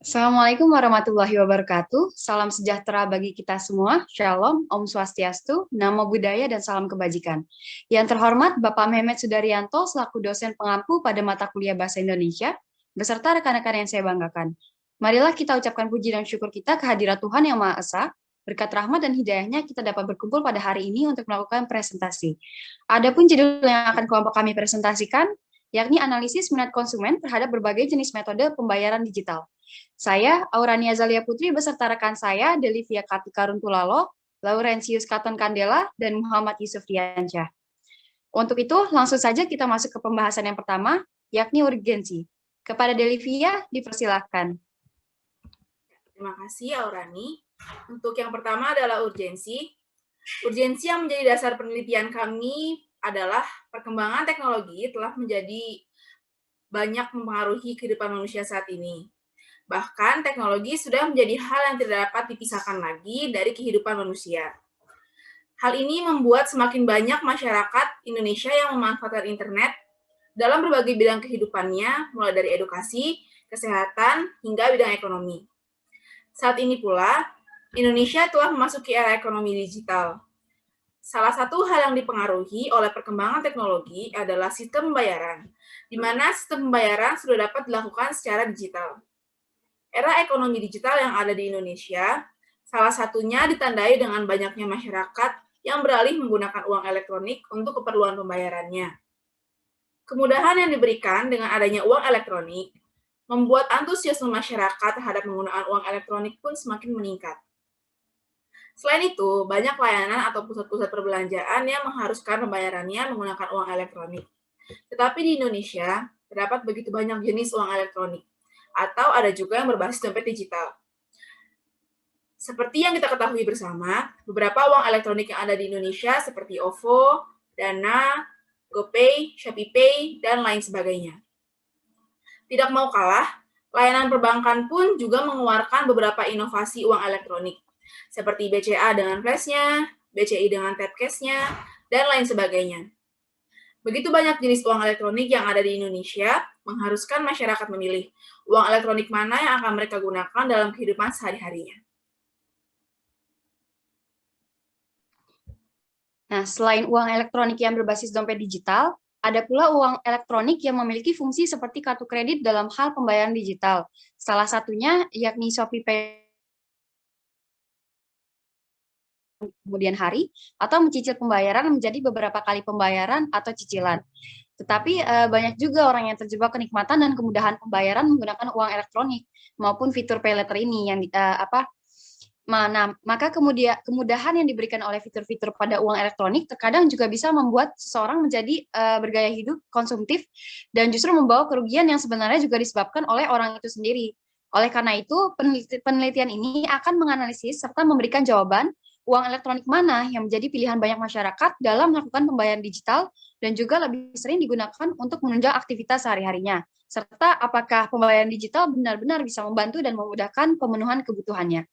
Assalamualaikum warahmatullahi wabarakatuh. Salam sejahtera bagi kita semua. Shalom, Om Swastiastu, Namo Buddhaya, dan salam kebajikan. Yang terhormat Bapak Mehmet Sudaryanto selaku dosen pengampu pada mata kuliah Bahasa Indonesia, beserta rekan-rekan yang saya banggakan. Marilah kita ucapkan puji dan syukur kita kehadirat Tuhan Yang Maha Esa. Berkat rahmat dan hidayahnya kita dapat berkumpul pada hari ini untuk melakukan presentasi. Adapun judul yang akan kelompok kami presentasikan, yakni analisis minat konsumen terhadap berbagai jenis metode pembayaran digital. Saya, Aurania Zalia Putri, beserta rekan saya, Delivia Kartika Runtulalo, Laurentius Katon Kandela, dan Muhammad Yusuf Diansyah. Untuk itu, langsung saja kita masuk ke pembahasan yang pertama, yakni urgensi. Kepada Delivia, dipersilakan. Terima kasih, Aurani. Untuk yang pertama adalah urgensi. Urgensi yang menjadi dasar penelitian kami adalah perkembangan teknologi telah menjadi banyak mempengaruhi kehidupan manusia saat ini. Bahkan teknologi sudah menjadi hal yang tidak dapat dipisahkan lagi dari kehidupan manusia. Hal ini membuat semakin banyak masyarakat Indonesia yang memanfaatkan internet dalam berbagai bidang kehidupannya, mulai dari edukasi, kesehatan, hingga bidang ekonomi. Saat ini pula, Indonesia telah memasuki era ekonomi digital. Salah satu hal yang dipengaruhi oleh perkembangan teknologi adalah sistem pembayaran, di mana sistem pembayaran sudah dapat dilakukan secara digital. Era ekonomi digital yang ada di Indonesia, salah satunya ditandai dengan banyaknya masyarakat yang beralih menggunakan uang elektronik untuk keperluan pembayarannya. Kemudahan yang diberikan dengan adanya uang elektronik membuat antusiasme masyarakat terhadap penggunaan uang elektronik pun semakin meningkat. Selain itu, banyak layanan atau pusat-pusat perbelanjaan yang mengharuskan pembayarannya menggunakan uang elektronik. Tetapi di Indonesia, terdapat begitu banyak jenis uang elektronik, atau ada juga yang berbasis dompet digital. Seperti yang kita ketahui bersama, beberapa uang elektronik yang ada di Indonesia seperti OVO, Dana, GoPay, ShopeePay, dan lain sebagainya. Tidak mau kalah, layanan perbankan pun juga mengeluarkan beberapa inovasi uang elektronik, seperti BCA dengan flashnya, BCI dengan tap cash-nya, dan lain sebagainya. Begitu banyak jenis uang elektronik yang ada di Indonesia, mengharuskan masyarakat memilih uang elektronik mana yang akan mereka gunakan dalam kehidupan sehari-harinya. Nah, selain uang elektronik yang berbasis dompet digital, ada pula uang elektronik yang memiliki fungsi seperti kartu kredit dalam hal pembayaran digital. Salah satunya yakni ShopeePay kemudian hari, atau mencicil pembayaran menjadi beberapa kali pembayaran atau cicilan. Tetapi banyak juga orang yang terjebak kenikmatan dan kemudahan pembayaran menggunakan uang elektronik maupun fitur pay later ini yang maka kemudahan yang diberikan oleh fitur-fitur pada uang elektronik terkadang juga bisa membuat seseorang menjadi bergaya hidup konsumtif dan justru membawa kerugian yang sebenarnya juga disebabkan oleh orang itu sendiri. Oleh karena itu, penelitian ini akan menganalisis serta memberikan jawaban uang elektronik mana yang menjadi pilihan banyak masyarakat dalam melakukan pembayaran digital dan juga lebih sering digunakan untuk menunjang aktivitas sehari-harinya, serta apakah pembayaran digital benar-benar bisa membantu dan memudahkan pemenuhan kebutuhannya.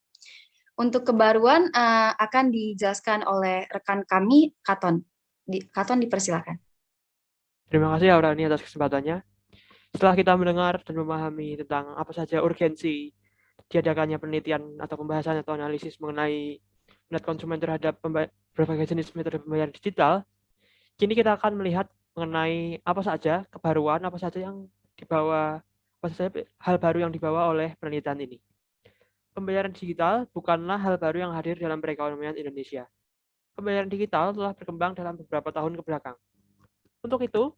Untuk kebaruan akan dijelaskan oleh rekan kami, Katon. Katon, dipersilakan. Terima kasih Aurani atas kesempatannya. Setelah kita mendengar dan memahami tentang apa saja urgensi diadakannya penelitian atau pembahasan atau analisis mengenai minat konsumen terhadap berbagai jenis metode pembayaran digital, kini kita akan melihat mengenai apa saja kebaruan, apa saja yang dibawa, apa saja hal baru yang dibawa oleh penelitian ini. Pembayaran digital bukanlah hal baru yang hadir dalam perekonomian Indonesia. Pembayaran digital telah berkembang dalam beberapa tahun kebelakang. Untuk itu,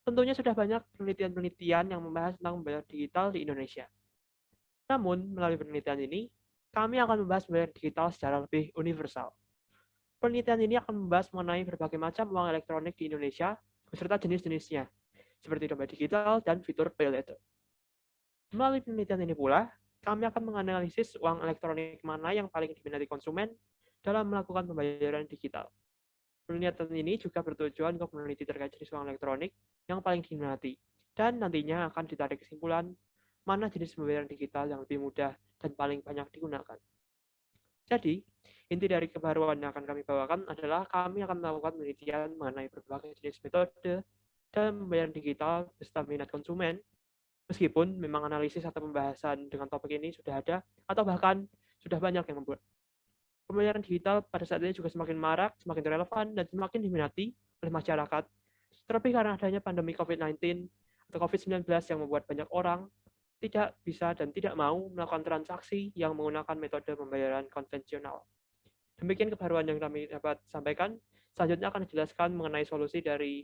tentunya sudah banyak penelitian-penelitian yang membahas tentang pembayaran digital di Indonesia. Namun, melalui penelitian ini, kami akan membahas pembayaran digital secara lebih universal. Penelitian ini akan membahas mengenai berbagai macam uang elektronik di Indonesia beserta jenis-jenisnya, seperti dompet digital dan fitur pay later. Melalui penelitian ini pula, kami akan menganalisis uang elektronik mana yang paling diminati konsumen dalam melakukan pembayaran digital. Penelitian ini juga bertujuan untuk meneliti terkait jenis uang elektronik yang paling diminati, dan nantinya akan ditarik kesimpulan mana jenis pembayaran digital yang lebih mudah dan paling banyak digunakan. Jadi, inti dari kebaruan yang akan kami bawakan adalah kami akan melakukan penelitian mengenai berbagai jenis metode dalam pembayaran digital beserta minat konsumen, Meskipun memang analisis atau pembahasan dengan topik ini sudah ada, atau bahkan sudah banyak yang membuat. Pembayaran digital pada saat ini juga semakin marak, semakin relevan, dan semakin diminati oleh masyarakat. Terlebih karena adanya pandemi COVID-19 atau COVID-19 yang membuat banyak orang tidak bisa dan tidak mau melakukan transaksi yang menggunakan metode pembayaran konvensional. Demikian kebaruan yang kami dapat sampaikan. Selanjutnya akan dijelaskan mengenai solusi dari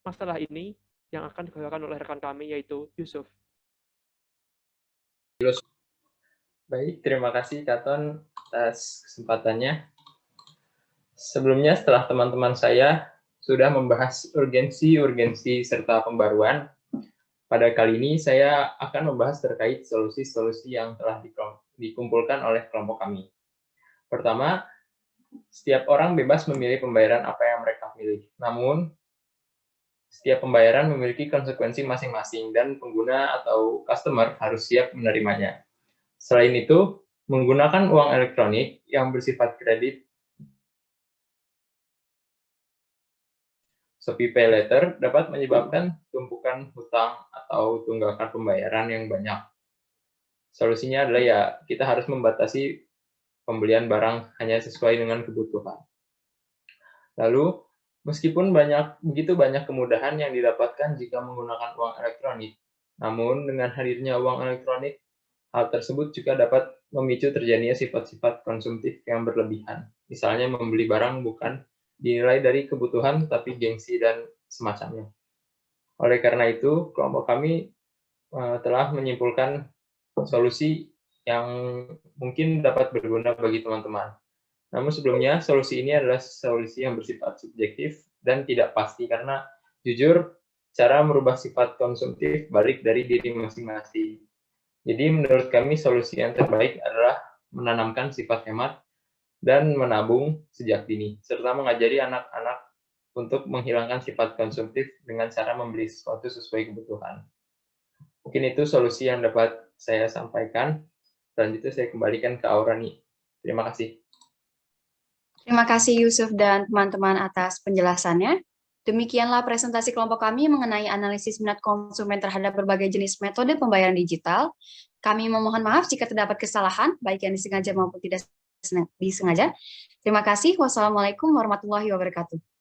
masalah ini yang akan dibawakan oleh rekan kami, yaitu Yusuf. Baik, terima kasih Katon atas kesempatannya. Sebelumnya, setelah teman-teman saya sudah membahas urgensi serta pembaruan, pada kali ini saya akan membahas terkait solusi-solusi yang telah dikumpulkan oleh kelompok kami. Pertama, setiap orang bebas memilih pembayaran apa yang mereka pilih. Namun, setiap pembayaran memiliki konsekuensi masing-masing dan pengguna atau customer harus siap menerimanya. Selain itu, menggunakan uang elektronik yang bersifat kredit Shopee Pay Later dapat menyebabkan tumpukan hutang atau tunggakan pembayaran yang banyak. Solusinya adalah ya kita harus membatasi pembelian barang hanya sesuai dengan kebutuhan. Lalu, meskipun begitu banyak kemudahan yang didapatkan jika menggunakan uang elektronik, namun dengan hadirnya uang elektronik, hal tersebut juga dapat memicu terjadinya sifat-sifat konsumtif yang berlebihan. Misalnya membeli barang bukan dinilai dari kebutuhan, tapi gengsi dan semacamnya. Oleh karena itu, kelompok kami telah menyimpulkan solusi yang mungkin dapat berguna bagi teman-teman. Namun sebelumnya, solusi ini adalah solusi yang bersifat subjektif dan tidak pasti, karena jujur, cara merubah sifat konsumtif balik dari diri masing-masing. Jadi menurut kami solusi yang terbaik adalah menanamkan sifat hemat dan menabung sejak dini, serta mengajari anak-anak untuk menghilangkan sifat konsumtif dengan cara membeli sesuatu sesuai kebutuhan. Mungkin itu solusi yang dapat saya sampaikan. Selanjutnya saya kembalikan ke Aurani. Terima kasih. Terima kasih Yusuf dan teman-teman atas penjelasannya. Demikianlah presentasi kelompok kami mengenai analisis minat konsumen terhadap berbagai jenis metode pembayaran digital. Kami memohon maaf jika terdapat kesalahan, baik yang disengaja maupun tidak disengaja. Terima kasih. Wassalamualaikum warahmatullahi wabarakatuh.